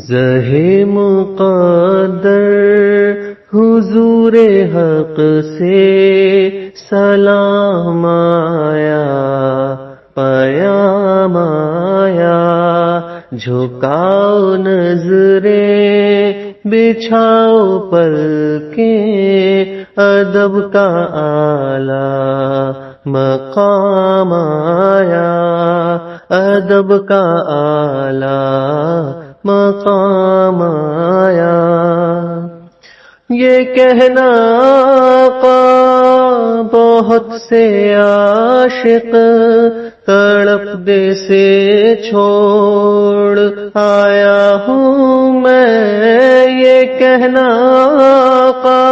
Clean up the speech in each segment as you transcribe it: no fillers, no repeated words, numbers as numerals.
زہے مقدر حضور حق سے سلام آیا، پیام آیا، جھکاؤ نظریں بچھاؤ پلکیں، ادب کا اعلیٰ مقام آیا، ادب کا اعلیٰ مقام آیا۔ یہ کہنا آقا بہت سے عاشق تڑپ دے سے چھوڑ آیا ہوں میں، یہ کہنا آقا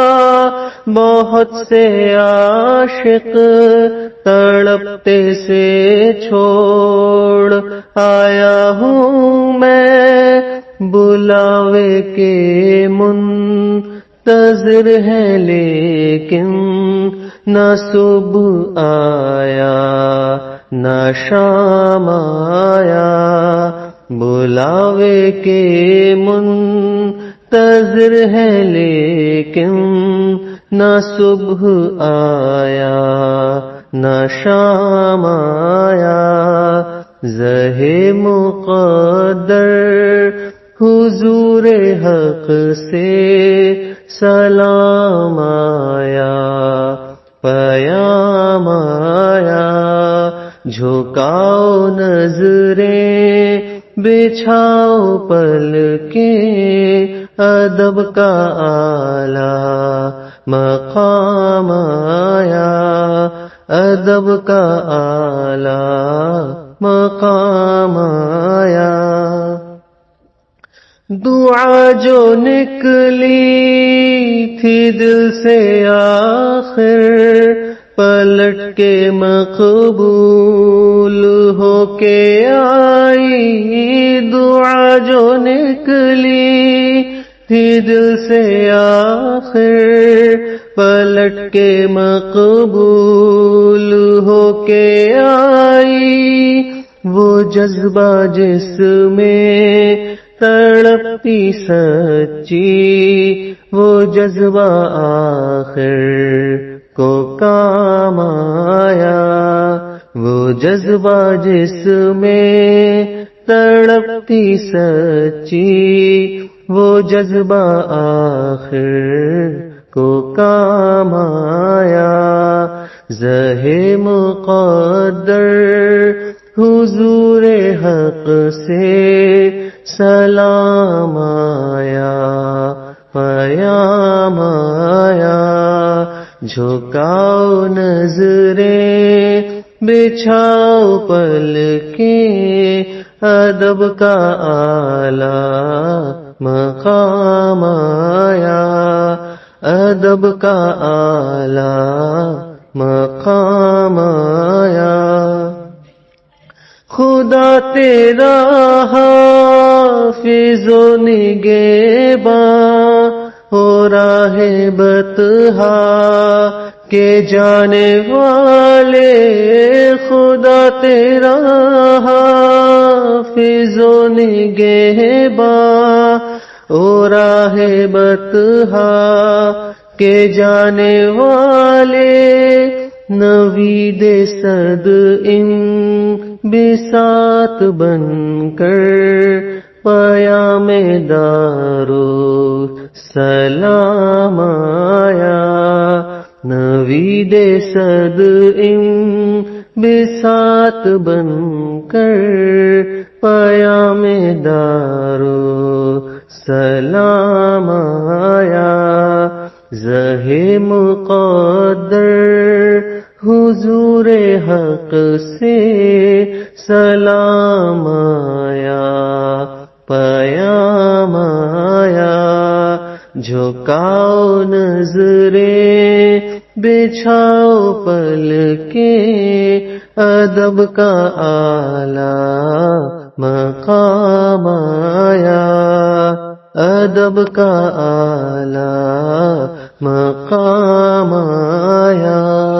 بہت سے عاشق تڑپتے سے چھوڑ آیا ہوں میں، بلاوے کے منتظر ہے لیکن نہ صبح آیا نہ شام آیا، بلاوے کے منتظر ہے لیکن نہ صبح آیا نہ شام آیا۔ زہے مقدر حضور حق سے سلام آیا، پیام آیا، جھکاؤ نظریں بچھاؤ پلکیں، ادب کا اعلیٰ مقام آیا، ادب کا اعلیٰ مقام آیا۔ دعا جو نکلی تھی دل سے آخر پلٹ کے مقبول ہو کے آئی، دعا جو نکلی تھی دل سے آخر پلٹ کے مقبول ہو کے آئی، وہ جذبہ جس میں تڑپی سچی وہ جذبہ آخر کو کام آیا، وہ جذبہ جس میں تڑپتی سچی وہ جذبہ آخر کو کام آیا۔ زہے مقدر حضور حق سے سلام آیا، پیام آیا، جھکاؤ نظریں بچھاؤ پلکیں، ادب کا اعلیٰ مقام آیا، ادب کا اعلیٰ مقام آیا۔ خدا تیرا حافظ و نگہباں ہو راہ بطحا کے جانے والے، خدا تیرا حافظ و نگہباں ہو راہ بطحا کے جانے والے، نوید صد ان بساط بن کر پیام دارو سلام آیا، نوید صد ان بساط بن کر پیام دارو سلام آیا۔ زہے مقدر حضور حق سے سلام آیا، پیام آیا، جھکاؤ نظریں بچھاؤ پلکیں، ادب کا اعلیٰ مقام آیا، ادب کا اعلیٰ مقام آیا۔